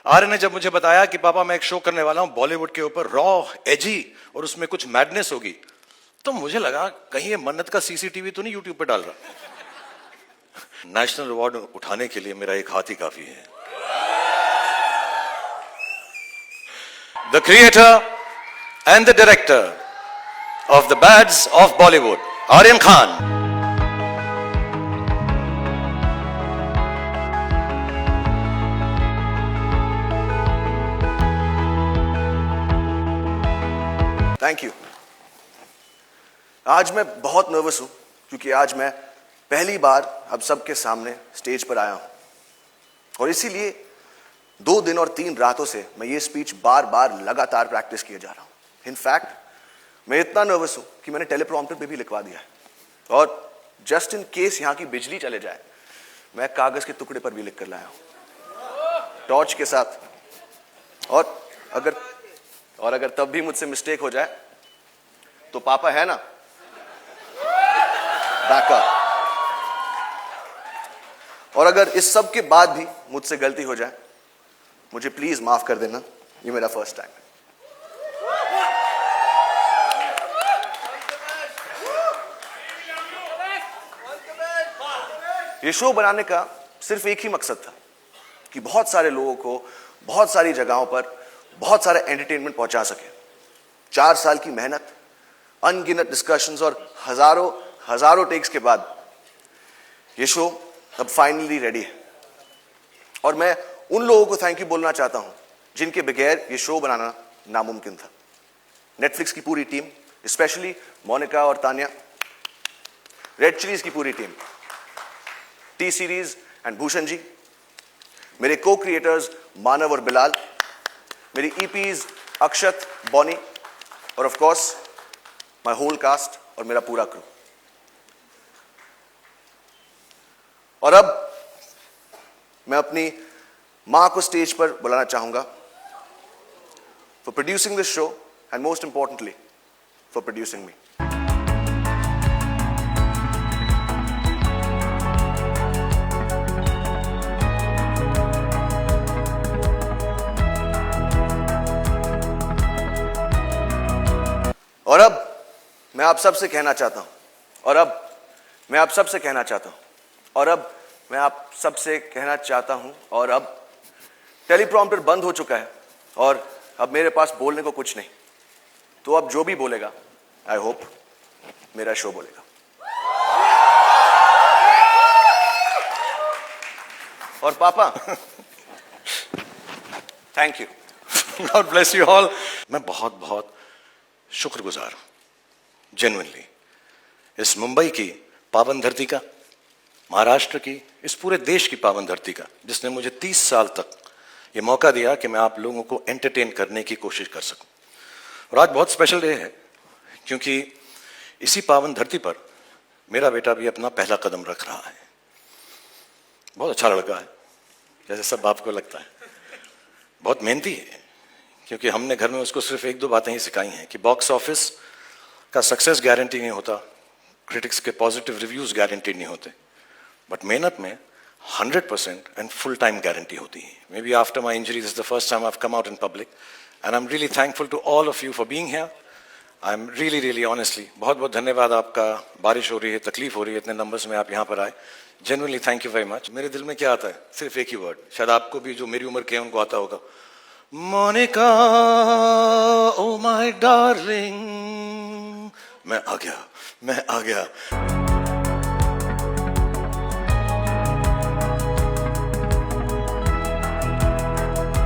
आर्य ने जब मुझे बताया कि पापा मैं एक शो करने वाला हूं बॉलीवुड के ऊपर, रॉ, एजी और उसमें कुछ मैडनेस होगी, तो मुझे लगा कहीं ये मन्नत का सीसीटीवी तो नहीं यूट्यूब पे डाल रहा। नेशनल अवार्ड उठाने के लिए मेरा एक हाथ ही काफी है। The creator and the director of the bads of Bollywood, Aryan Khan. Thank you. आज मैं बहुत नर्वस हूं क्योंकि आज मैं पहली बार अब सबके सामने स्टेज पर आया हूं और इसीलिए 2 दिन और 3 रातों से मैं ये स्पीच बार बार लगातार प्रैक्टिस किए जा रहा हूं। इनफैक्ट मैं इतना नर्वस हूं कि मैंने टेलीप्रॉम्प्टर पे भी लिखवा दिया है और जस्ट इन केस यहां की बिजली चले जाए मैं कागज के टुकड़े पर भी लिख कर लाया हूं टॉर्च के साथ। और अगर तब भी मुझसे मिस्टेक हो जाए तो पापा है ना बैकअप। और अगर इस सब के बाद भी मुझसे गलती हो जाए मुझे प्लीज माफ कर देना, ये मेरा फर्स्ट टाइम है। ये शो बनाने का सिर्फ एक ही मकसद था कि बहुत सारे लोगों को बहुत सारी जगहों पर बहुत सारा एंटरटेनमेंट पहुंचा सके। 4 साल की मेहनत, अनगिनत डिस्कशंस और हजारों टेक्स के बाद ये शो अब फाइनली रेडी है और मैं उन लोगों को थैंक यू बोलना चाहता हूं जिनके बगैर ये शो बनाना नामुमकिन था। नेटफ्लिक्स की पूरी टीम, स्पेशली मोनिका और तान्या, रेड चिलीज की पूरी team, T Series and Bhushan ji, मेरे को क्रिएटर्स मानव और बिलाल, मेरी ईपीज अक्षत, बॉनी और of course my whole cast और मेरा पूरा क्रू। और अब मैं अपनी मां को स्टेज पर बुलाना चाहूंगा for producing this show and most importantly for producing me. और अब मैं आप सबसे कहना चाहता हूं और अब मैं आप सबसे कहना चाहता हूं और अब मैं आप सबसे कहना चाहता हूं और अब टेलीप्रॉम्प्टर बंद हो चुका है और अब मेरे पास बोलने को कुछ नहीं, तो अब जो भी बोलेगा आई होप मेरा शो बोलेगा। और पापा thank you. God bless you all. मैं बहुत बहुत शुक्रगुजार हूं जेन्युइनली इस मुंबई की पावन धरती का, महाराष्ट्र की, इस पूरे देश की पावन धरती का, जिसने मुझे 30 साल तक ये मौका दिया कि मैं आप लोगों को एंटरटेन करने की कोशिश कर सकूं। और आज बहुत स्पेशल डे है क्योंकि इसी पावन धरती पर मेरा बेटा भी अपना पहला कदम रख रहा है। बहुत अच्छा लड़का है, जैसे सब बाप को लगता है। बहुत मेहनती है क्योंकि हमने घर में उसको सिर्फ 1-2 बातें ही सिखाई हैं कि बॉक्स ऑफिस का सक्सेस गारंटी नहीं होता, क्रिटिक्स के पॉजिटिव रिव्यूज गारंटी नहीं होते, बट मेहनत में 100% एंड फुल टाइम गारंटी होती है। Maybe after my injury this is the first time I have come out in public and I am really thankful to all of you for being here. I am really honestly बहुत बहुत धन्यवाद आपका। बारिश हो रही है, तकलीफ हो रही है, इतने नंबर्स में आप यहाँ पर आए, genuinely thank you very much. मेरे दिल में क्या आता है, सिर्फ एक ही वर्ड, शायद आपको भी जो मेरी उम्र के हैं उनको आता होगा, मोनिका ओ माय डार्लिंग। मैं आ गया।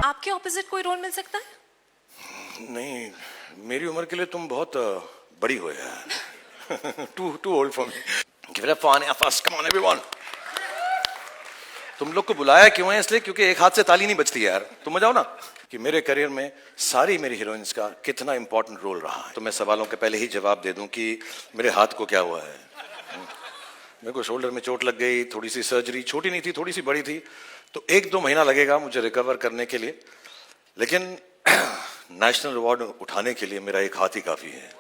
आपके ऑपोजिट कोई रोल मिल सकता है? नहीं, मेरी उम्र के लिए तुम बहुत बड़ी हो यार। too old for me. Give it up for Anya first. Come on everyone. तुम लोग को बुलाया क्यों है? इसलिए क्योंकि एक हाथ से ताली नहीं बजती यार। तुम जाओ ना कि मेरे करियर में सारी मेरी हीरोइंस का कितना इंपॉर्टेंट रोल रहा है। तो मैं सवालों के पहले ही जवाब दे दूं कि मेरे हाथ को क्या हुआ है। मेरे को शोल्डर में चोट लग गई, थोड़ी सी सर्जरी, छोटी नहीं थी, थोड़ी सी बड़ी थी, तो 1-2 महीना लगेगा मुझे रिकवर करने के लिए, लेकिन नेशनल अवार्ड उठाने के लिए मेरा एक हाथ ही काफी है।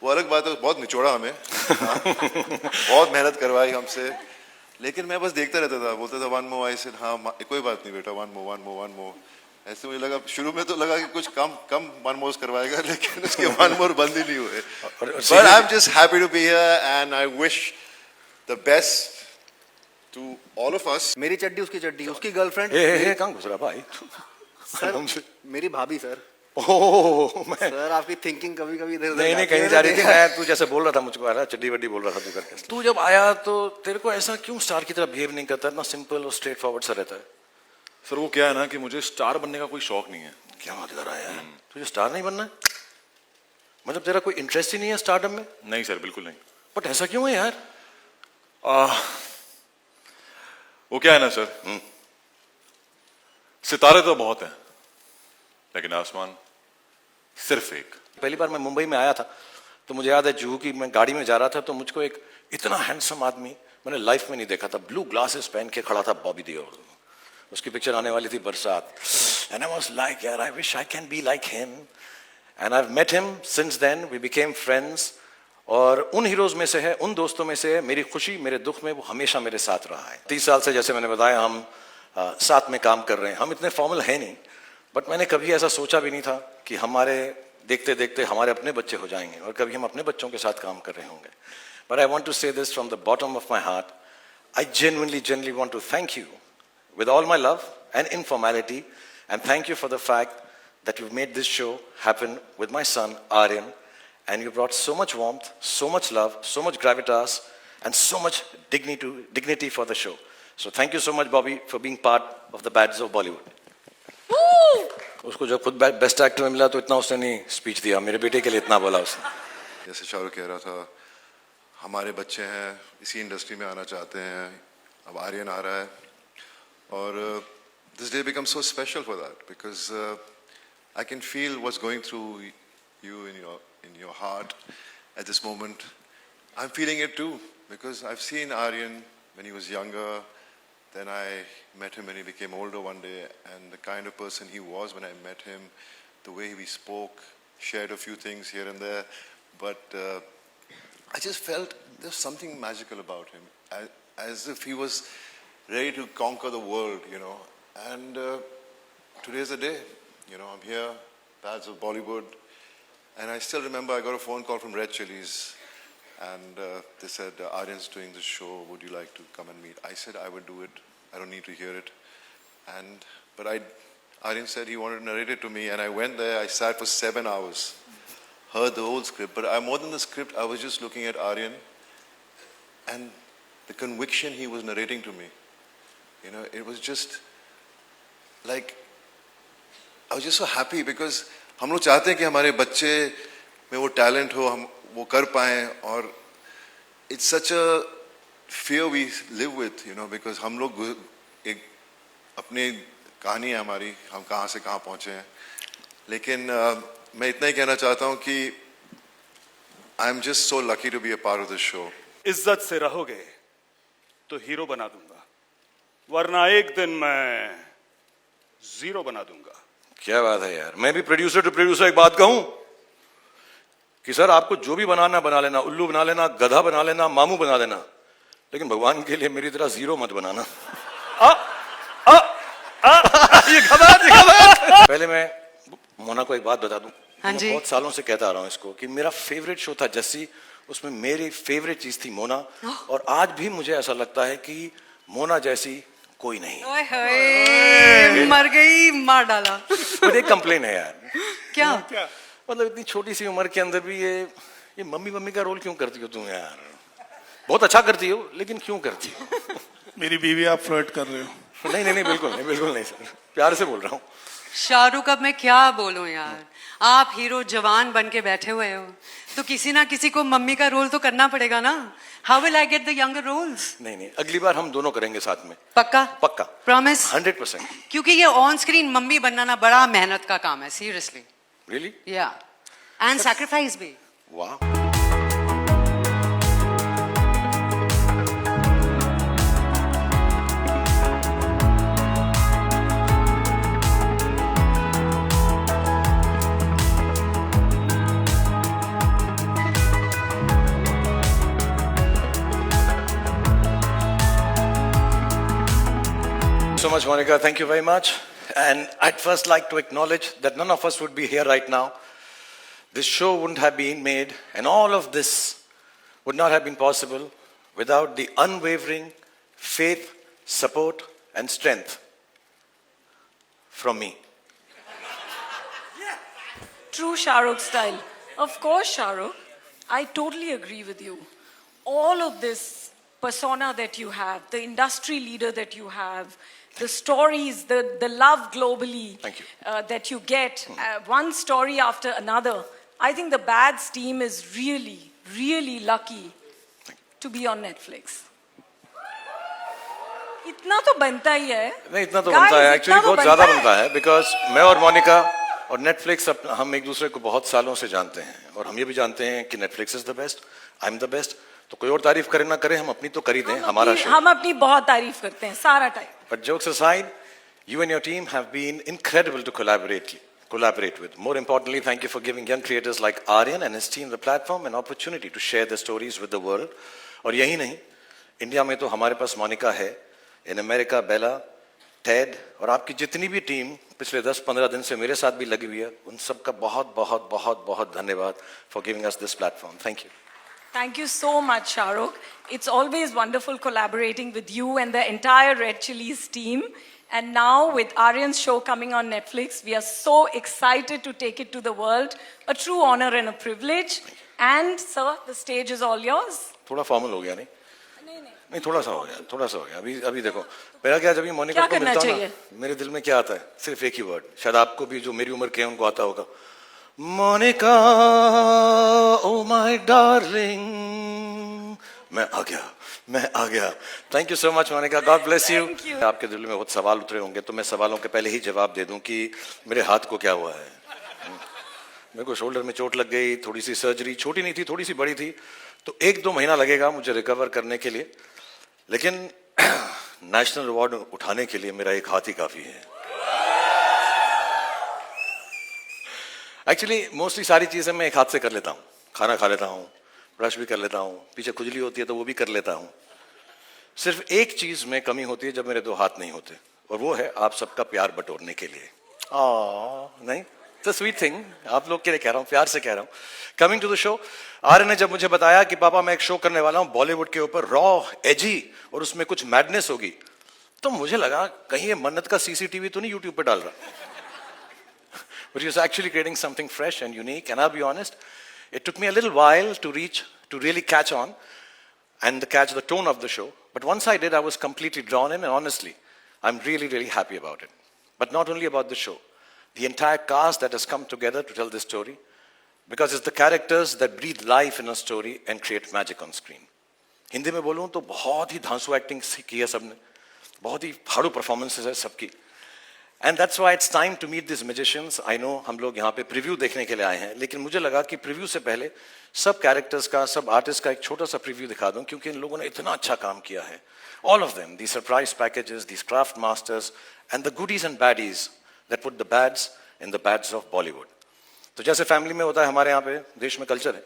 वो अलग बात है, बहुत निचोड़ा हमें। बहुत मेहनत करवाई हमसे, लेकिन मैं बस देखता रहता था, बोलता था 1 आई सेड हाँ कोई बात नहीं बेटा, वन मोर। ऐसे मुझे लगा, शुरू में तो लगा कि कुछ कम वन मोर करवाएगा, लेकिन उसके वन मोर बंद ही नहीं हुए। But I am just happy to be here and I wish the best to all of us. मेरी चड्डी उसकी गर्लफ्रेंड। कहाँ घुस रहा भाई? सर मेरी भाभी सर। ओह मैं सर आपकी थिंकिंग कभी कभी इधर नहीं कहीं जा रही थी। मैं तू जैसे बोल रहा था मुझको आ रहा चड्डी वड्डी बोल रहा था तू करके। तू जब आया तो तेरे को ऐसा क्यों स्टार की तरह बिहेव नहीं करता? इतना सिंपल और स्ट्रेट फॉरवर्ड सा रहता है। सर वो क्या है ना कि मुझे स्टार बनने का कोई शौक नहीं है। क्या बात कर रहा है यार? तुझे स्टार नहीं बनना है? मतलब तेरा कोई इंटरेस्ट ही नहीं है स्टारडम में? नहीं सर, बिल्कुल नहीं। बट ऐसा क्यों है यार? वो क्या है ना सर, सितारे तो बहुत हैं लेकिन आसमान सिर्फ एक। पहली बार मैं मुंबई में आया था तो मुझे याद है जुहू की मैं गाड़ी में जा रहा था तो मुझको एक इतना हैंडसम आदमी मैंने लाइफ में नहीं देखा था। ब्लू ग्लासेस पहन के खड़ा था, बॉबी देओल। उसकी पिक्चर आने वाली थी बरसात। एंड आई वाज लाइक यार I wish I can be like him. And I have met him since then, we became friends. और उन हीरोज में से है, उन दोस्तों में से है, मेरी खुशी मेरे दुख में वो हमेशा मेरे साथ रहा है। 30 साल से जैसे मैंने बताया हम साथ में काम कर रहे हैं। हम इतने फॉर्मल हैं नहीं, बट मैंने कभी ऐसा सोचा भी नहीं था कि हमारे देखते देखते हमारे अपने बच्चे हो जाएंगे और कभी हम अपने बच्चों के साथ काम कर रहे होंगे। बट आई वांट टू से this from the bottom of my heart, I genuinely want to thank you with all my love and informality, and thank you for the fact that you've made this show happen with my son Aryan, and you brought so much warmth, so much love, so much gravitas, and so much dignity for the show. So thank you so much, Bobby, for being part of the Bads of Bollywood. उसको जब खुद best actor में मिला तो इतना उसने नहीं speech दिया, मेरे बेटे के लिए इतना बोला उसने। जैसे शाहरुख कह रहा था, हमारे बच्चे हैं इसी इंडस्ट्री में आना चाहते हैं, अब आर्यन आ रहा है और this day become so special for that because I can feel what's going through you in your heart at this moment. I am feeling it too because I have seen Aryan when he was younger, then I met him when he became older one day, and the kind of person he was when I met him, the way we spoke, shared a few things here and there, but I just felt there's something magical about him, as if he was ready to conquer the world, you know. And today's the day, you know. I'm here, Bads of Bollywood, and I still remember I got a phone call from Red Chillies, and they said, Aryan's doing this show, would you like to come and meet? I said I would do it, I don't need to hear it. But Aryan said he wanted to narrate it to me, and I went there, I sat for 7 hours, heard the whole script, but more than the script, I was just looking at Aryan and the conviction he was narrating to me. You know, it was just like, I was just so happy because हम लोग चाहते हैं कि हमारे बच्चे में वो talent हो, हम वो कर पाएं, और it's such a fear we live with, you know, because हम लोग एक अपनी कहानी है हमारी, हम कहाँ से कहाँ पहुँचे हैं। लेकिन मैं इतना ही कहना चाहता हूँ कि I am just so lucky to be a part of this show. इज्जत से रहोगे तो हीरो बना दूंगा, वरना एक दिन मैं जीरो बना दूंगा। क्या बात है यार। मैं भी प्रोड्यूसर टू प्रोड्यूसर एक बात कहूं कि सर आपको जो भी बनाना बना लेना, उल्लू बना लेना, गधा बना लेना, मामू बना लेना, लेकिन भगवान के लिए मेरी तरह जीरो मत बनाना। ये खबर। पहले मैं मोना को एक बात बता दूं। हाँ मैं जी। बहुत सालों से कहता आ रहा हूं इसको कि मेरा फेवरेट शो था जस्सी, उसमें मेरी फेवरेट चीज थी मोना, और आज भी मुझे ऐसा लगता है कि मोना जैसी कोई नहीं। ओए होए, मर गई, मार डाला। बट एक कंप्लेन है यार। क्या? मतलब इतनी छोटी सी उम्र के अंदर भी ये मम्मी का रोल क्यों करती हो तुम यार? बहुत अच्छा करती हो, लेकिन क्यों करती हो? मेरी बीवी आप फ्लर्ट कर रहे हो? नहीं बिल्कुल नहीं सर, प्यार से बोल रहा हूँ। शाहरुख, अब मैं क्या बोलूं यार, आप हीरो जवान बन के बैठे हुए हो तो किसी ना किसी को मम्मी का रोल तो करना पड़ेगा ना। How will I get the younger roles? नहीं, अगली बार हम दोनों करेंगे साथ में। पक्का? प्रॉमिस? 100%। क्योंकि ये ऑन स्क्रीन मम्मी बनना ना बड़ा मेहनत का काम है, सीरियसली। रियली? या, एंड सैक्रिफाइस भी। वाह। so much, Monica. Thank you very much. And I'd first like to acknowledge that none of us would be here right now. This show wouldn't have been made, and all of this would not have been possible without the unwavering faith, support, and strength from me. True Shahrukh style. Of course, Shahrukh. I totally agree with you. All of this persona that you have, the industry leader that you have, the stories, the love globally Thank you. That you get, one story after another. I think the Bads team is really, really lucky to be on Netflix. इतना तो बनता ही है. नहीं, इतना तो Guys, बनता है. इतना Actually, तो बहुत बनता ज़्यादा है. बनता है. Because मैं और मोनिका और Netflix हम एक दूसरे को बहुत सालों से जानते हैं. और हम ये भी जानते हैं कि Netflix is the best, I'm the best. तो कोई और तारीफ करे ना करे, हम अपनी तो कर ही दें. हमारा शो. हम अपनी बहुत तारीफ करते हैं सारा time. But jokes aside, you and your team have been incredible to collaborate with. More importantly, thank you for giving young creators like Aryan and his team the platform and opportunity to share their stories with the world. और यही नहीं, India में तो हमारे पास मोनिका है, in America, Bella, Ted, और आपकी जितनी भी टीम पिछले 10-15 दिन से मेरे साथ भी लगी हुई है, उन सबका बहुत बहुत बहुत बहुत धन्यवाद for giving us this platform. Thank you. Thank you so much, Shahrukh. It's always wonderful collaborating with you and the entire Red Chillies team. And now with Aryan's show coming on Netflix, we are so excited to take it to the world. A true honor and a privilege. And sir, the stage is all yours. थोड़ा formal हो गया नहीं? नहीं, थोड़ा सा हो गया. अभी देखो, मेरा क्या, जब ये मोनिका को मिलता हूँ ना, मेरे दिल में क्या आता है? सिर्फ एक ही वर्ड. शायद आपको भी, जो मेरी उम्र के हैं, उनको आता होगा. Monika, oh my darling. मैं आ गया. Thank you so much, Monica. God bless you. Thank you. आपके दिल में बहुत सवाल उतरे होंगे, तो मैं सवालों के पहले ही जवाब दे दूं कि मेरे हाथ को क्या हुआ है. मेरे को शोल्डर में चोट लग गई, थोड़ी सी सर्जरी, छोटी नहीं थी, थोड़ी सी बड़ी थी, तो 1-2 महीना लगेगा मुझे रिकवर करने के लिए. लेकिन नेशनल अवार्ड उठाने के लिए मेरा एक हाथ ही काफी है. एक्चुअली मोस्टली सारी चीजें मैं एक हाथ से कर लेता हूँ. खाना खा लेता हूँ, ब्रश भी कर लेता हूँ, पीछे खुजली होती है तो वो भी कर लेता हूँ. सिर्फ एक चीज में कमी होती है जब मेरे 2 हाथ नहीं होते, और वो है आप सबका प्यार बटोरने के लिए. नहीं, द स्वीट थिंग. आप लोग के लिए कह रहा हूँ, प्यार से कह रहा हूँ. Coming to the show, Aryan ने जब मुझे बताया कि पापा मैं एक शो करने वाला हूँ बॉलीवुड के ऊपर, रॉ, एजी, और उसमें कुछ मैडनेस होगी, तो मुझे लगा कहीं ये मन्नत का सीसीटीवी तो नहीं यूट्यूब पे डाल रहा. But he was actually creating something fresh and unique. And I'll be honest, it took me a little while to really catch on and catch the tone of the show. But once I did, I was completely drawn in, and honestly, I'm really, really happy about it. But not only about the show, the entire cast that has come together to tell this story, because it's the characters that breathe life in a story and create magic on screen. Hindi में बोलूँ तो बहुत ही धांसू acting की है सबने, बहुत ही फाड़ू performances है सबकी. And that's why it's time to meet these magicians. I know हम लोग यहाँ पे प्रीव्यू देखने के लिए आए हैं, लेकिन मुझे लगा कि प्रीव्यू से पहले सब कैरेक्टर्स का, सब आर्टिस्ट का एक छोटा सा प्रीव्यू दिखा दूं, क्योंकि इन लोगों ने इतना अच्छा काम किया है. All of them, these surprise packages, these craft masters, and the goodies and baddies that put the bads in the bads of Bollywood. तो जैसे फैमिली में होता है, हमारे यहाँ पे देश में कल्चर है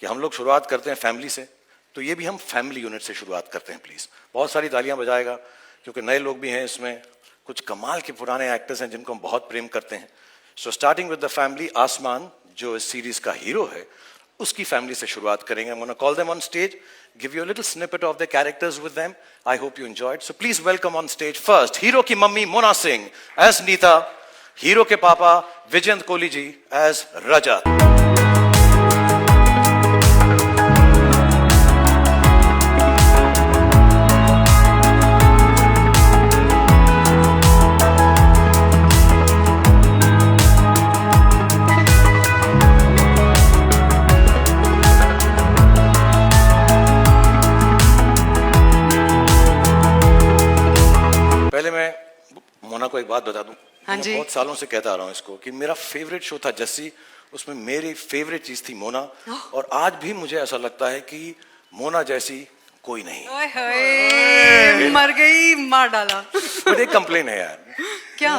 कि हम लोग शुरुआत करते हैं फैमिली से, तो ये भी हम फैमिली यूनिट से शुरुआत करते हैं. प्लीज बहुत सारी तालियां बजाएगा, क्योंकि नए लोग भी हैं इसमें, कुछ कमाल के पुराने एक्टर्स हैं जिनको हम बहुत प्रेम करते हैं. So starting with the family, आसमान जो इस सीरीज का हीरो है, उसकी फैमिली से शुरुआत करेंगे. I'm going to call them on stage, give you a little snippet of their characters with them. I hope you enjoyed. So please welcome on stage first hero की mummy Mona Singh as Neeta, hero के पापा Vijayant Kohli ji as रजत. पहले मैं मोना को एक बात बता दूं. हाँ मैं जी. बहुत सालों से कहता आ रहा हूं इसको कि मेरा फेवरेट शो था जस्सी, उसमें मेरी फेवरेट चीज थी मोना, और आज भी मुझे ऐसा लगता है कि मोना जैसी कोई नहीं. ओए होए, मर गई, मार डाला. बट एक कंप्लेन है यार. क्या?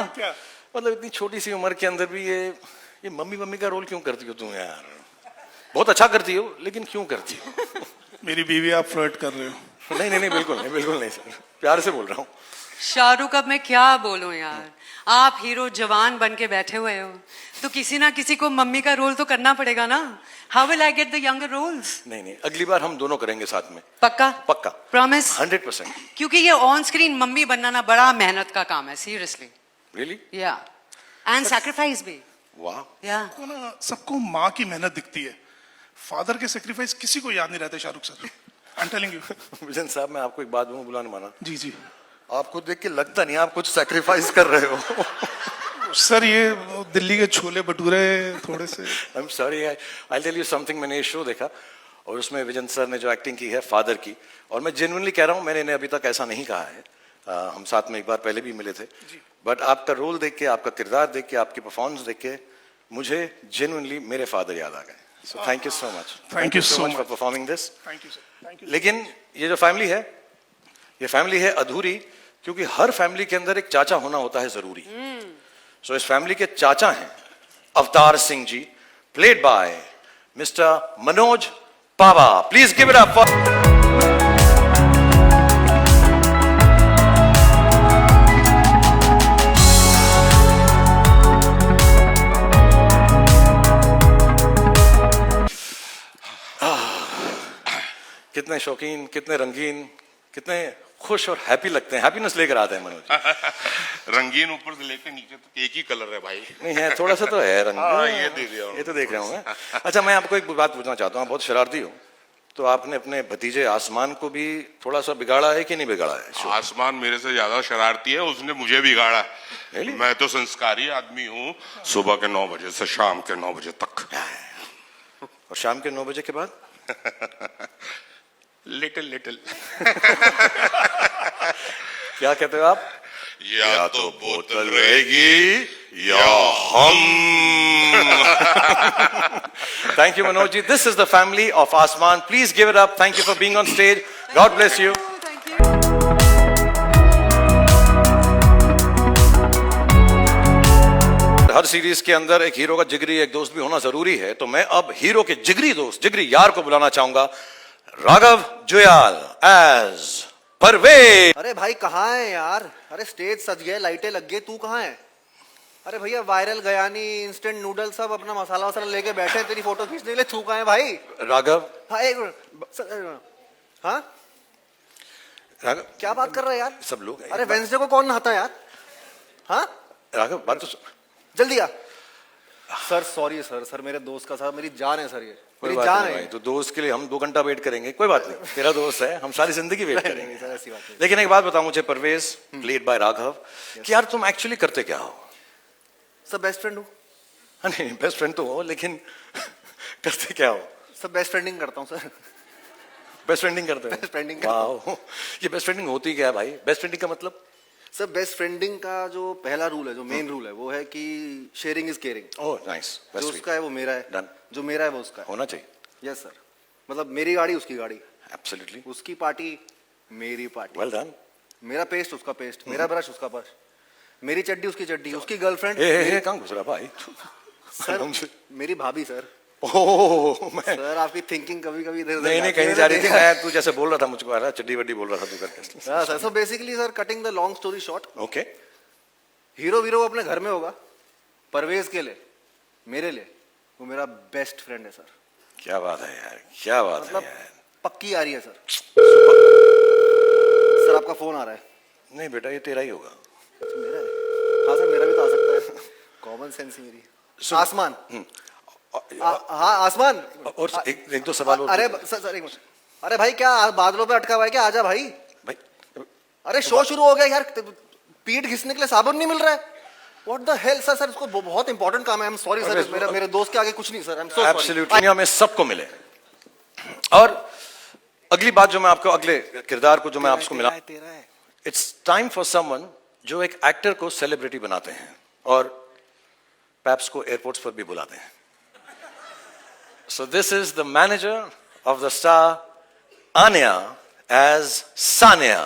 मतलब इतनी छोटी सी उम्र के अंदर भी ये मम्मी का रोल क्यों करती हो तुम यार? बहुत अच्छा करती हो, लेकिन क्यों करती हो? मेरी बीवी आप फ्लर्ट कर रहे हो. नहीं बिल्कुल नहीं सर, प्यार से बोल रहा हूँ. शाहरुख, अब मैं क्या बोलूं यार, आप हीरो जवान बन के बैठे हुए हो, तो किसी ना किसी को मम्मी का रोल तो करना पड़ेगा ना. How will I get the younger roles? नहीं नहीं, अगली बार हम दोनों करेंगे साथ में. पक्का? पक्का. प्रॉमिस? 100%. क्योंकि ये ऑन स्क्रीन मम्मी बनना ना बड़ा मेहनत का काम है, सीरियसली. रियली? या एंड सैक्रिफाइस भी. वाह. या को ना सबको माँ की मेहनत दिखती है, फादर के सेक्रीफाइस किसी को याद नहीं रहते. Shahrukh sir, I am telling you. Vision साहब, मैं आपको एक बात बोलूं, बुला नहीं माना. जी जी आपको देख के लगता नहीं आप कुछ सैक्रिफाइस कर रहे हो. सर, ये वो दिल्ली के छोले भटूरे थोड़े से. I am sorry, I tell you something. मैंने ये शो देखा और उसमें विजन सर ने जो एक्टिंग की है फादर की, और मैं जेन्युइनली कह रहा हूँ, मैंने इन्हें अभी तक ऐसा नहीं कहा है. हम साथ में एक बार पहले भी मिले थे, बट आपका रोल देख के, आपका किरदार देख के, आपकी परफॉर्मेंस देख के मुझे जेन्युइनली मेरे फादर याद आ गए. So thank you so much. Thank you so for much. Performing this. Thank you sir, thank you. लेकिन ये जो फैमिली है, ये फैमिली है अधूरी, क्योंकि हर फैमिली के अंदर एक चाचा होना होता है जरूरी. सो इस फैमिली के चाचा हैं Avtar Singh ji, played by mister Manoj Pahwa. Please give it up for. कितने शौकीन, कितने रंगीन, कितने खुश और हैप्पी लगते हैं. हैप्पीनेस लेकर आते हैं मनोज. रंगीन ऊपर से लेकर नीचे तक एक ही कलर है भाई. नहीं है, थोड़ा सा तो है रंग. हाँ, ये देख रहा हूँ. ये तो देख रहा हूँ मैं. अच्छा, मैं आपको एक बात पूछना चाहता हूँ. आप बहुत शरारती हो, तो आपने अपने भतीजे आसमान को भी थोड़ा सा बिगाड़ा है कि नहीं बिगाड़ा है? आसमान मेरे से ज्यादा शरारती है, उसने मुझे बिगाड़ा. Really? मैं तो संस्कारी आदमी हूँ. सुबह के 9 बजे से शाम के 9 बजे तक. और शाम के 9 बजे के बाद लिटिल लिटिल. क्या कहते हो आप? या तो बोतल रहेगी या हम. Thank you, Manoj ji. This is the family of Asman. Please give it up. Thank you for being on stage. God bless you. Thank you. Her series के अंदर एक हीरो का जिगरी एक दोस्त भी होना जरूरी है, तो मैं अब हीरो के जिगरी दोस्त, जिगरी यार को बुलाना चाहूंगा. राघव जुयाल एज परवेज. अरे भाई कहाँ है यार? अरे स्टेज सज गया, लाइटें लग गई, तू कहाँ है? अरे भैया वायरल गयानी, इंस्टेंट नूडल सब अपना मसाला वसाला लेके बैठे हैं तेरी फोटो खींचने के लिए. तू कहाँ है भाई? राघव. हाँ एक मिनट. हाँ राघव क्या बात कर रहा है यार? सब लोग. अरे वेंसडे को कौन नहाता है यार? हाँ राघव, बात तो जल्दी आ. सर सॉरी सर, सर मेरे दोस्त का, सर मेरी जान है सर, ये कोई मेरी बात जान नहीं है. भाई, तो दोस्त के लिए हम 2 घंटा वेट करेंगे. कोई बात नहीं, तेरा दोस्त है, हम सारी जिंदगी वेट नहीं, करेंगे. सर ऐसी बात नहीं. लेकिन एक बात बताओ मुझे परवेज, प्लेड बाय राघव, कि यार तुम एक्चुअली करते क्या हो? सर बेस्ट फ्रेंड हूँ. नहीं, बेस्ट फ्रेंड तो हो, लेकिन करते क्या हो? सर बेस्ट फ्रेंडिंग करता हूँ सर. बेस्ट फ्रेंडिंग करते हो? Best friending करता वाह, ये बेस्ट फ्रेंडिंग होती क्या है भाई? बेस्ट फ्रेंडिंग का मतलब? सर बेस्ट फ्रेंडिंग का जो पहला रूल है, जो मेन रूल है, वो है कि sharing is caring. Oh nice. जो उसका है वो मेरा है. Done. जो मेरा है वो उसका है. होना चाहिए. Yes sir. मतलब मेरी गाड़ी उसकी गाड़ी, एब्सोल्युटली. उसकी पार्टी मेरी पार्टी, वेल डन. मेरा पेस्ट उसका पेस्ट, मेरा ब्रश उसका ब्रश, मेरी चड्डी उसकी चड्डी, उसकी गर्लफ्रेंड. ए कहाँ घुस रहा भाई? सर मेरी भाभी सर. ओह, मैं सर आपकी थिंकिंग कभी कभी इधर नहीं नहीं कहीं जा रही थी. मैं तू जैसे बोल रहा था मुझको आ रहा चड्डी वड्डी बोल रहा था तू करके. हाँ sir. So basically sir, cutting the long story short, okay. Hero वीरो अपने घर में होगा. परवेज के लिए, मेरे लिए वो मेरा बेस्ट फ्रेंड है सर. क्या बात है यार, क्या बात है मतलब यार. पक्की आ रही है सर. सर आपका फोन आ रहा है. नहीं बेटा, ये तेरा ही होगा. मेरा है? हाँ सर मेरा भी तो आ सकता है. कॉमन सेंस ही मेरी. आसमान. हाँ आसमान. और एक दो सवाल और. अरे सर एक मिनट. अरे भाई क्या बादलों पे अटका हुआ है क्या? आजा भाई. भाई अरे शो शुरू हो गया यार, पीठ घिसने के लिए साबुन नहीं मिल रहा है. What the hell sir. Sir इसको बहुत इंपॉर्टेंट काम है. आई एम सॉरी सर, मेरे दोस्त के आगे कुछ नहीं sir. I am so sorry. Absolutely. दुनिया में सबको मिले. और अगली बात जो मैं आपको, अगले किरदार को जो मैं आपको मिला, तेरा है. इट्स टाइम फॉर समवन जो एक एक्टर को सेलिब्रिटी बनाते हैं और पैप्स को एयरपोर्ट्स पर भी बुलाते हैं. So this is the manager of the star Aanya as Saniya.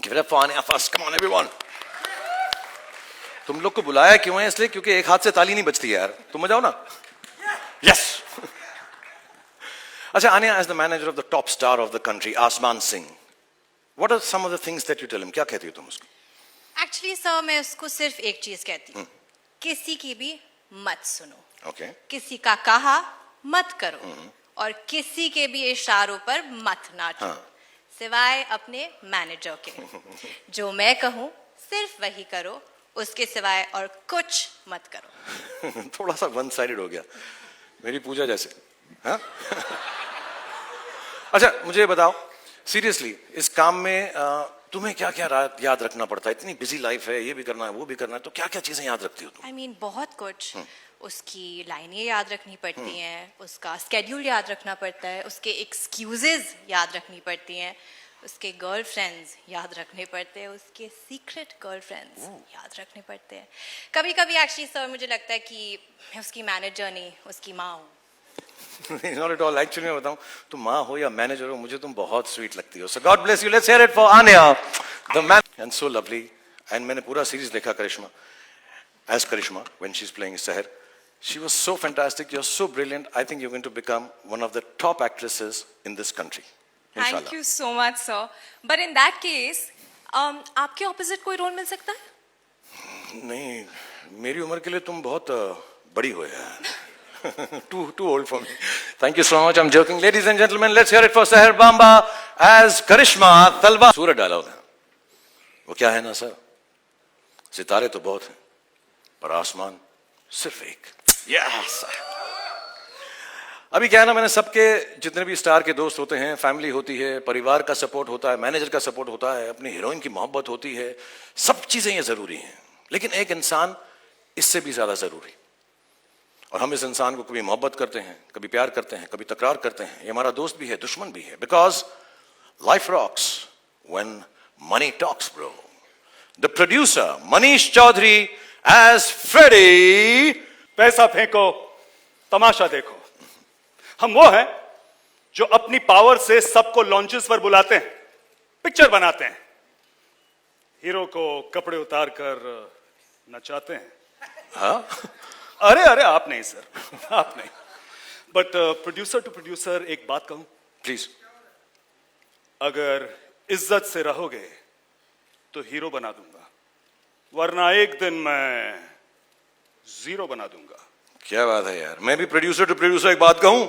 Give it up for Anya first. Come on everyone. तुम लोग को बुलाया क्यों है? इसलिए क्योंकि एक हाथ से ताली नहीं बजती है यार. तुम जाओ ना. Yes. अच्छा, Anya, as the manager of the top star of the country, Asman Singh, what are some of the things that you tell him? क्या कहती हो तुम उसको? एक्चुअली सर मैं उसको सिर्फ एक चीज कहती हूँ, किसी की भी मत सुनो, Okay. किसी का कहा मत करो, और किसी के भी इशारों पर मत नाचो, सिवाय अपने मैनेजर के। जो मैं कहूँ सिर्फ वही करो, उसके सिवाय और कुछ मत करो। थोड़ा सा वन साइडेड हो गया, मेरी पूजा जैसे। हाँ? अच्छा, मुझे बताओ सीरियसली, इस काम में तुम्हें क्या क्या याद रखना पड़ता है? इतनी बिजी लाइफ है, ये भी करना है, वो भी करना है, तो क्या क्या चीजें याद रखती हो तुम? I mean, बहुत कुछ। उसकी लाइनें याद रखनी पड़ती हैं, उसका स्केड्यूल याद रखना पड़ता है, उसके एक्सक्यूजेज याद रखनी पड़ती हैं, उसके गर्लफ्रेंड्स याद रखने पड़ते हैं, उसके सीक्रेट गर्लफ्रेंड्स याद रखने पड़ते हैं। कभी कभी एक्चुअली सर मुझे लगता है कि मैं उसकी मैनेजर नहीं, उसकी माँ हूँ। Not at all. Actually, मैं बताऊं, तुम माँ हो या मैनेजर हो, मुझे तुम बहुत स्वीट लगती हो. So God bless you. Let's hear it for Anya, the man, and so lovely. And मैंने पूरा सीरीज देखा करिश्मा, as Karishma when she's playing Seher. She was so fantastic. You're so brilliant. I think you're going to become one of the top actresses in this country. Inshallah. Thank you so much, sir. But in that case, आपके opposite कोई role मिल सकता है? नहीं, मेरी उम्र के लिए तुम बहुत बड़ी हो यार. too old for me. Thank you so much. I'm joking. Ladies and gentlemen, let's hear it for Seher Bamba as Karishma Talwar. Suraj dialogue है. वो क्या है ना सर? सितारे तो बहुत हैं, पर आसमान सिर्फ एक. Yes. अभी क्या है ना, मैंने सबके जितने भी स्टार के दोस्त होते हैं, फैमिली होती है, परिवार का सपोर्ट होता है, मैनेजर का सपोर्ट होता है, अपनी हीरोइन की मोहब्बत होती है, सब चीजें ये जरूरी हैं. लेकिन एक इंसान इससे भी ज्यादा जरूरी. और हम इस इंसान को कभी मोहब्बत करते हैं, कभी प्यार करते हैं, कभी तकरार करते हैं. ये हमारा दोस्त भी है, दुश्मन भी है. Because life rocks when money talks bro. The producer Manish Chaudhary as Freddy. पैसा फेंको, तमाशा देखो. हम वो हैं जो अपनी पावर से सबको लॉन्चेस पर बुलाते हैं, पिक्चर बनाते हैं, हीरो को कपड़े उतार कर नचाते हैं. हाँ? अरे अरे, आप नहीं सर, आप नहीं. बट प्रोड्यूसर टू प्रोड्यूसर एक बात कहूं प्लीज. अगर इज्जत से रहोगे तो हीरो बना दूंगा, वरना एक दिन मैं जीरो बना दूंगा. क्या बात है यार. मैं भी प्रोड्यूसर टू प्रोड्यूसर एक बात कहूं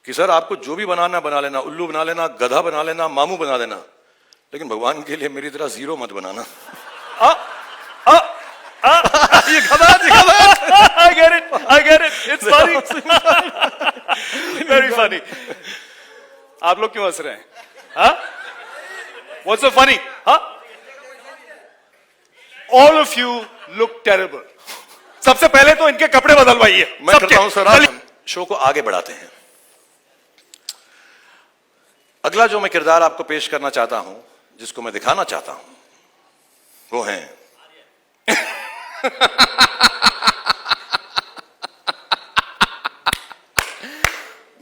कि सर आपको जो भी बनाना बना लेना, उल्लू बना लेना, गधा बना लेना, मामू बना लेना, लेकिन भगवान के लिए मेरी तरह जीरो मत बनाना. ये गधा. I get it. It's funny. Very funny. आप लोग क्यों हंस रहे हैं? हाँ? What's so funny? हाँ? All of you look terrible. सबसे पहले तो इनके कपड़े बदलवाइए. मैं करता हूं सर. हम शो को आगे बढ़ाते हैं. अगला जो मैं किरदार आपको पेश करना चाहता हूं, जिसको मैं दिखाना चाहता हूं, वो है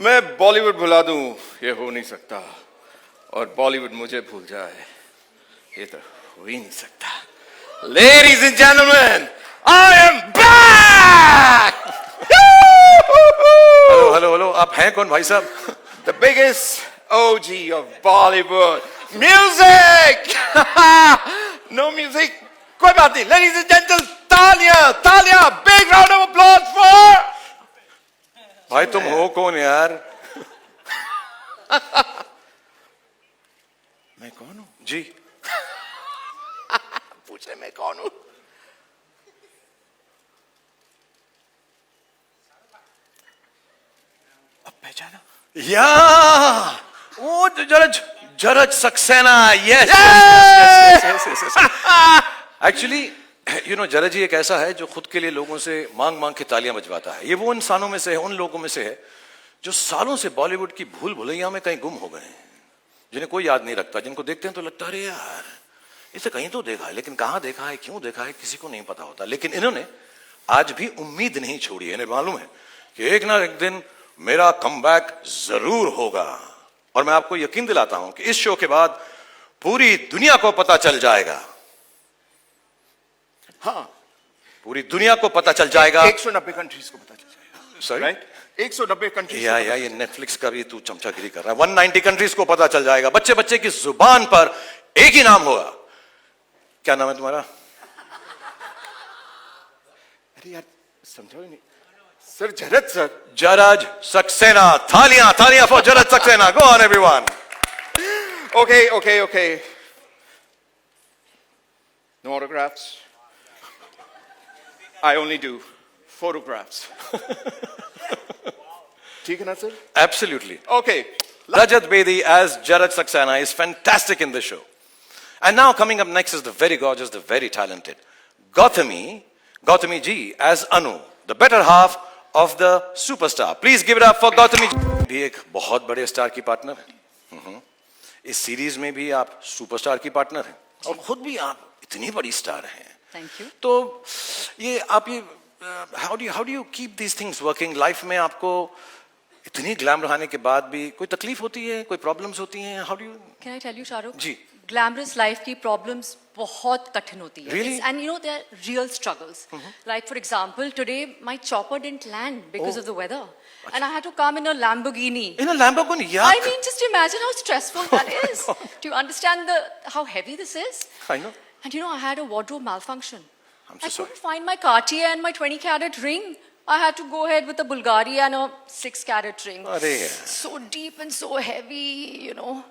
मैं बॉलीवुड भुला दूं, ये हो नहीं सकता. और बॉलीवुड मुझे भूल जाए, ये तो हो ही नहीं सकता. Ladies and gentlemen, I am back. Hello. आप हैं कौन भाई साहब? The biggest OG of Bollywood. Music! No music? कोई बात नहीं. Ladies and gentlemen, तालियां, big round of applause for... भाई तुम हो कौन यार? मैं कौन हूं? जी. पूछ रहे मैं कौन हूं? अब पहचाना? या वो Jaraj Saxena. Yes. Actually you know, Jaraj ji एक ऐसा है जो खुद के लिए लोगों से मांग मांग के तालियां बजवाता है. ये वो इंसानों में से है, उन लोगों में से है जो सालों से बॉलीवुड की भूल भुलैया में कहीं गुम हो गए हैं, जिन्हें कोई याद नहीं रखता, जिनको देखते हैं तो लगता है अरे यार इसे कहीं तो देखा है, लेकिन कहां देखा है, क्यों देखा है, किसी को नहीं पता होता. लेकिन इन्होंने आज भी उम्मीद नहीं छोड़ी है. इन्हें मालूम है कि एक ना एक दिन मेरा कमबैक जरूर होगा. और मैं आपको यकीन दिलाता हूं कि इस शो के बाद पूरी दुनिया को पता चल जाएगा. हाँ, पूरी दुनिया को पता चल जाएगा. 190 कंट्रीज को पता चल जाएगा. Sorry? राइट 190 कंट्रीज या ये नेटफ्लिक्स का भी तू चमचागिरी कर रहा है। 190 कंट्रीज को पता चल जाएगा, बच्चे बच्चे की जुबान पर एक ही नाम होगा। क्या नाम है तुम्हारा? अरे यार समझो नहीं। Sir Jarad sir Jaraj Saxena. थालियां थालियां for Jaraj Saxena. Go on everyone. okay no autographs I only do photographs ठीक है ना sir? Absolutely. Okay. Rajat Bedi as Jaraj Saxena is fantastic in this show. And now coming up next is the very gorgeous, the very talented Gautami ji as Anu, the better half of the superstar. Please give it up for Gautami ji. भी एक बहुत बड़े star की partner है। इस series में भी आप सुपरस्टार की पार्टनर हैं और खुद भी आप इतनी बड़ी स्टार हैं। Thank you. तो ये आप ये how do you keep these things working? Life में आपको इतनी ग्लैम रहने के बाद भी कोई तकलीफ होती है, कोई प्रॉब्लम्स होती हैं? How do you? Can I tell you Shahrukh? जी। ग्लैमरस लाइफ की प्रॉब्लम्स बहुत कठिन होती है। Really? And you know there are real struggles. Like for example, today my chopper didn't land because of the weather, and I had to come in a Lamborghini. In a Lamborghini? I mean, just imagine how stressful that is. Do you understand how heavy this is? I know. And you know, I had a wardrobe malfunction. I'm so I sorry. couldn't find my Cartier and my 20-carat ring. I had to go ahead with a Bulgari and a 6-carat ring. अरे So deep and so heavy, you know.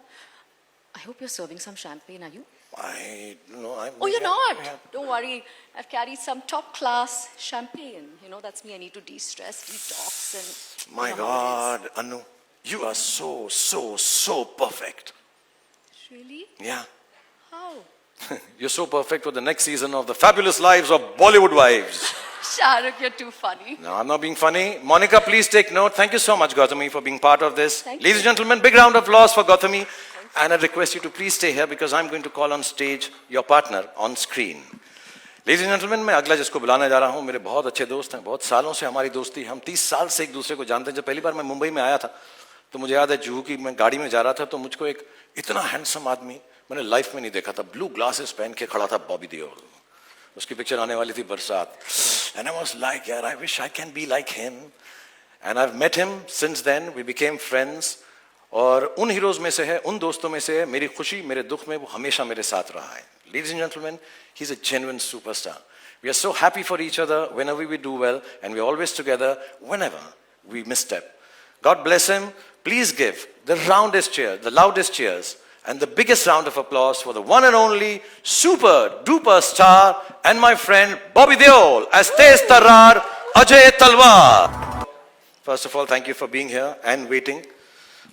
I hope you're serving some champagne, are you? I know. Oh, you're not? Yeah. Don't worry. I've carried some top-class champagne. You know, that's me. I need to de-stress, detox, and... My you know how it God, Anu, you are so perfect. is. Really? Yeah. How? You're so perfect for the next season of The Fabulous Lives of Bollywood Wives. Shahrukh, you're too funny. No, I'm not being funny. Monica, please take note. Thank you so much, Gautami, for being part of this. Thank Ladies and gentlemen, big round of applause for Gautami. And I request you to please stay here because I'm going to call on stage your partner on screen. Ladies and gentlemen, मैं अगला जिसको बुलाने जा रहा हूँ, मेरे बहुत अच्छे दोस्त हैं, बहुत सालों से हमारी दोस्ती, हम 30 साल से एक दूसरे को जानते हैं। जब पहली बार मैं मुंबई में आया था तो मुझे याद है जुहू की मैं गाड़ी में जा रहा था तो मुझको एक इतना हैंडसम आदमी मैंने लाइफ में नहीं देखा था। ब्लू ग्लासेस पहन के खड़ा था बॉबी देओल। उसकी पिक्चर आने वाली थी बरसात। And I was like, यार, I wish I can be like him. And I've met him since then. We became friends. और उन हीरोज में से है, उन दोस्तों में से है, मेरी खुशी मेरे दुख में वो हमेशा मेरे साथ रहा है। Ladies and gentlemen, he's a genuine superstar. We are so happy for each other whenever we do well, and we're always together whenever we misstep. God bless him. Please give the roundest cheer, the loudest cheers, and the biggest round of applause for the one and only super duper star and my friend Bobby Deol as Tez Tarrar Ajay Talwar. First of all, thank you for being here and waiting.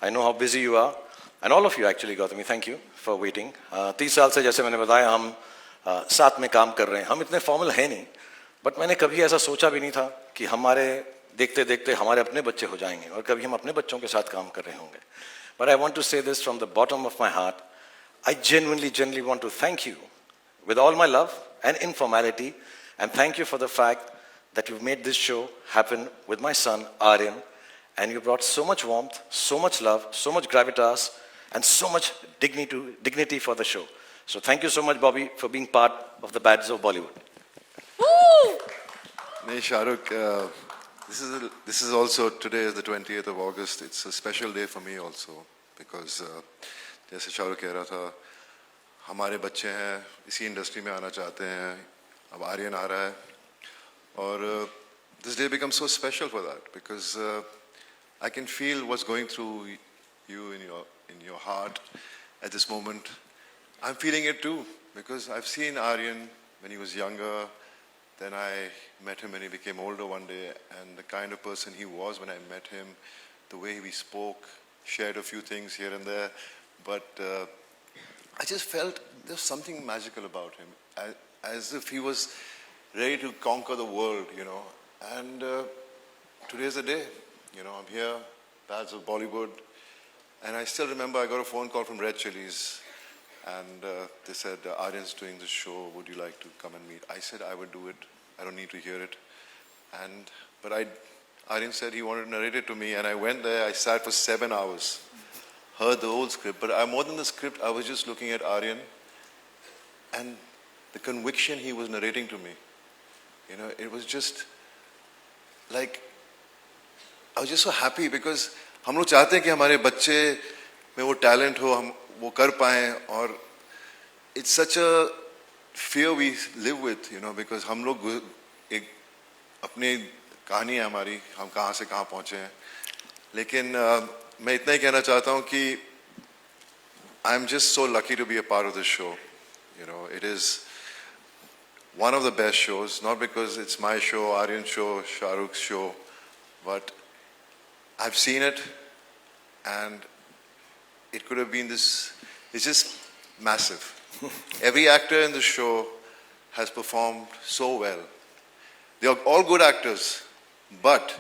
I know how busy you are, and all of you actually, Gautami, thank you for waiting. 30 साल से जैसे मैंने बताया हम साथ में काम कर रहे हैं। हम इतने फॉर्मल हैं नहीं, बट मैंने कभी ऐसा सोचा भी नहीं था कि हमारे देखते देखते हमारे अपने बच्चे हो जाएंगे और कभी हम अपने बच्चों के साथ काम कर रहे होंगे। But I want to say this from the bottom of my heart. I genuinely want to thank you with all my love and informality, and thank you for the fact that you've made this show happen with my son Aryan, and you brought so much warmth, so much love, so much gravitas, and so much dignity for the show. So thank you so much, Bobby, for being part of the Bads of Bollywood. Woo! Hey, Shahrukh, this is also, today is the 20th of August. It's a special day for me also because जैसे शाहरुख कह रहा था, हमारे बच्चे हैं, इसी industry में आना चाहते हैं, अब आर्यन आ रहा है और this day becomes so special for that because I can feel what's going through you in your heart at this moment. I'm feeling it too because I've seen Aryan when he was younger. Then I met him when he became older one day, and the kind of person he was when I met him, the way we spoke, shared a few things here and there, but I just felt there's something magical about him, as if he was ready to conquer the world, you know. And today's the day, you know. I'm here, Bads of Bollywood, and I still remember I got a phone call from Red Chillies. And they said, Aryan's doing this show, would you like to come and meet? I said, I would do it. I don't need to hear it. But Aryan said he wanted to narrate it to me, and I went there, I sat for 7 hours, heard the whole script. But more than the script, I was just looking at Aryan and the conviction he was narrating to me. You know, it was just like I was just so happy because हम लोग चाहते हैं कि हमारे बच्चे में वो talent हो, हम वो कर पाएं, और it's such a fear we live with, you know, because हम लोग एक अपनी कहानी है हमारी, हम कहाँ से कहाँ पहुँचे हैं. लेकिन मैं इतना ही कहना चाहता हूँ कि I'm just so lucky to be a part of this show. You know, it is one of the best shows, not because it's my show, Aryan's show, Shah Rukh's show, but I've seen it and it could have been this, it's just massive. Every actor in the show has performed so well. They are all good actors, but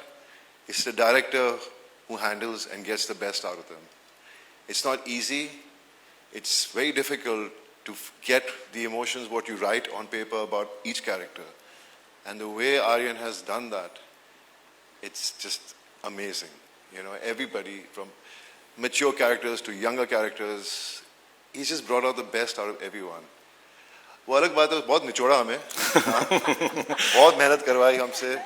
it's the director who handles and gets the best out of them. It's not easy. It's very difficult to get the emotions, what you write on paper about each character. And the way Aryan has done that, it's just amazing. You know, everybody from mature characters to younger characters, he's just brought out the best out of everyone. वो अलग बात है, बहुत निचोड़ा हमें, बहुत मेहनत करवाई हमसे,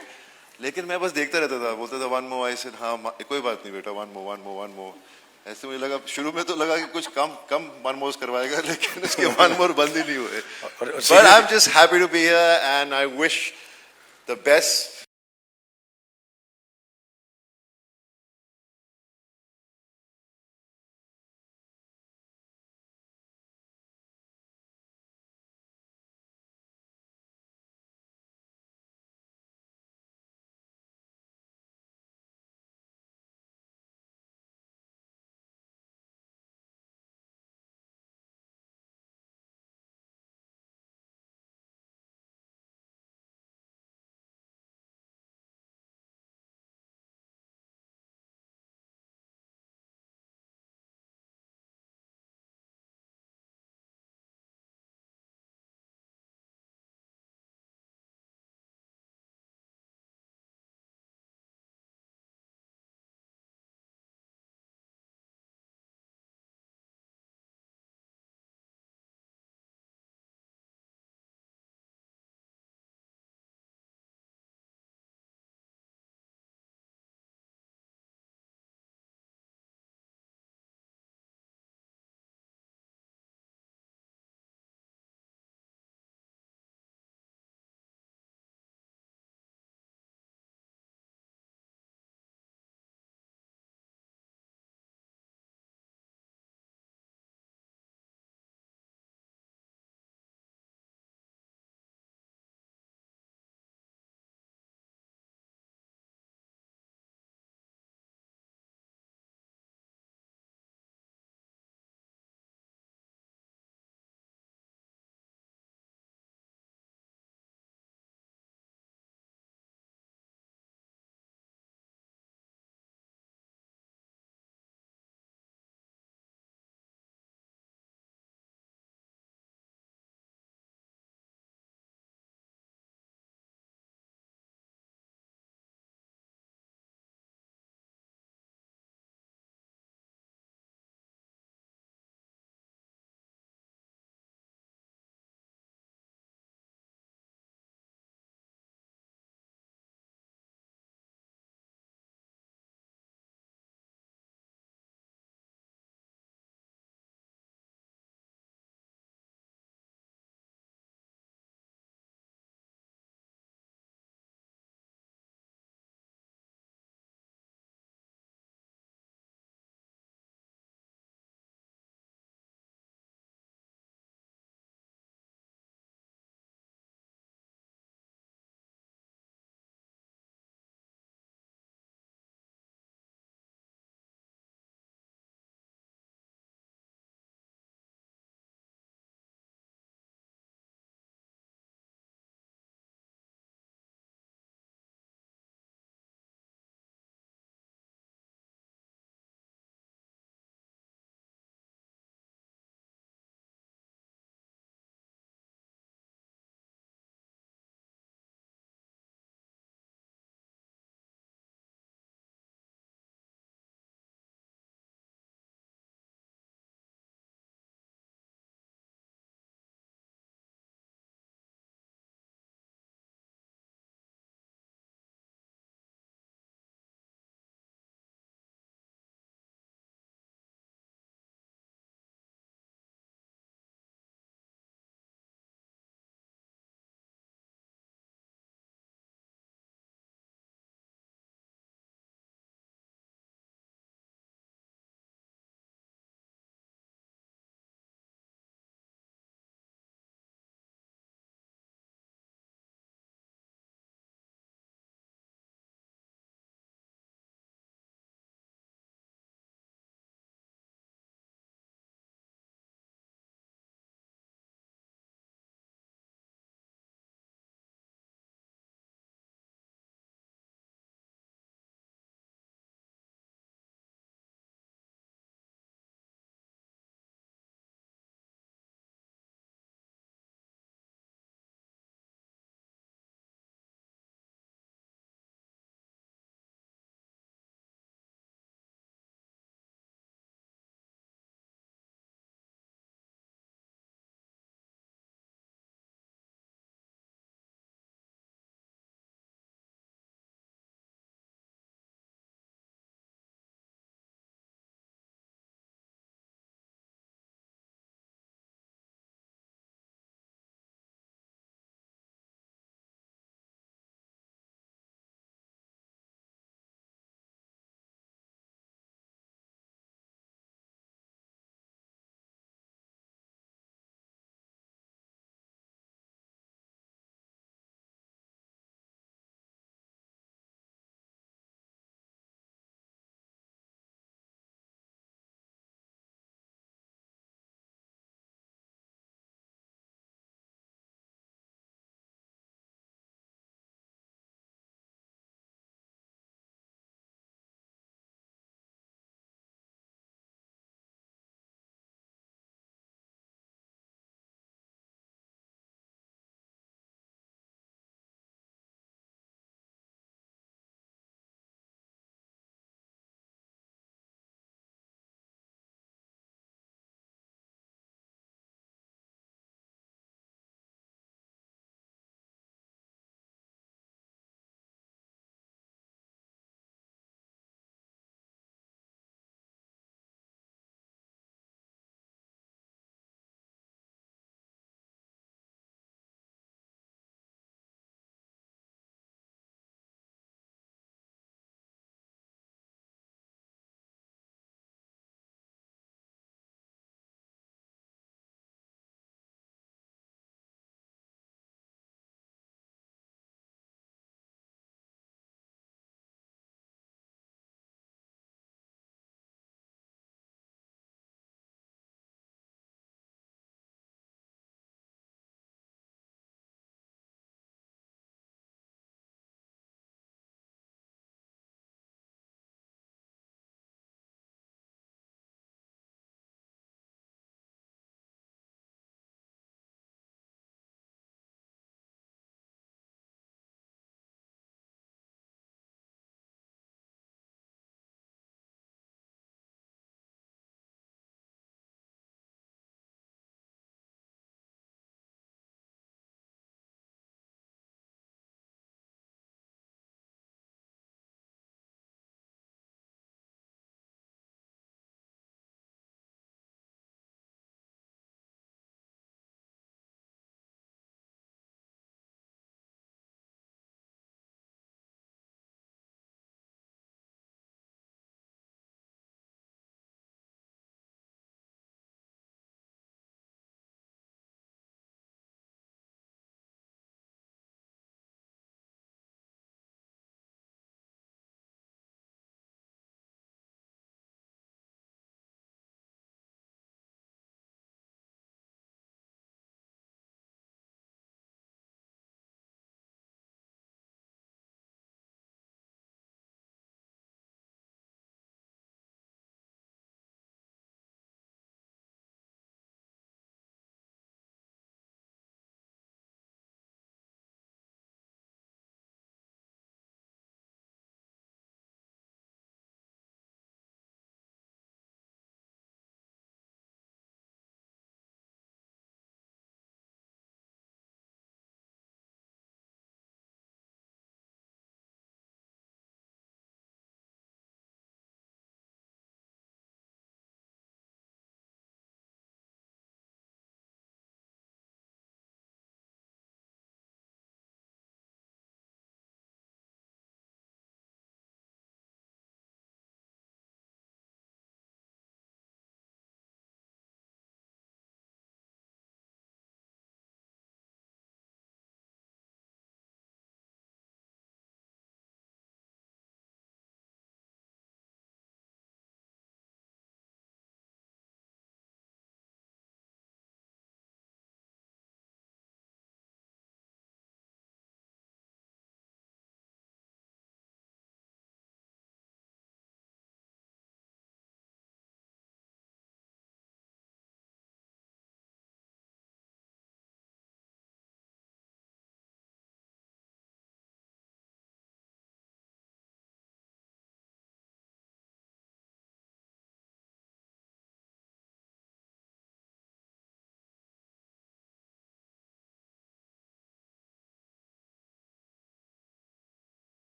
लेकिन मैं बस देखता रहता था, बोलता था one more, I said हाँ कोई बात नहीं बेटा, one more. ऐसे मुझे लगा, शुरू में तो लगा कि कुछ कम one more करवाएगा, लेकिन उसके one more बंद ही नहीं हुए. But I'm just happy to be here and I wish the best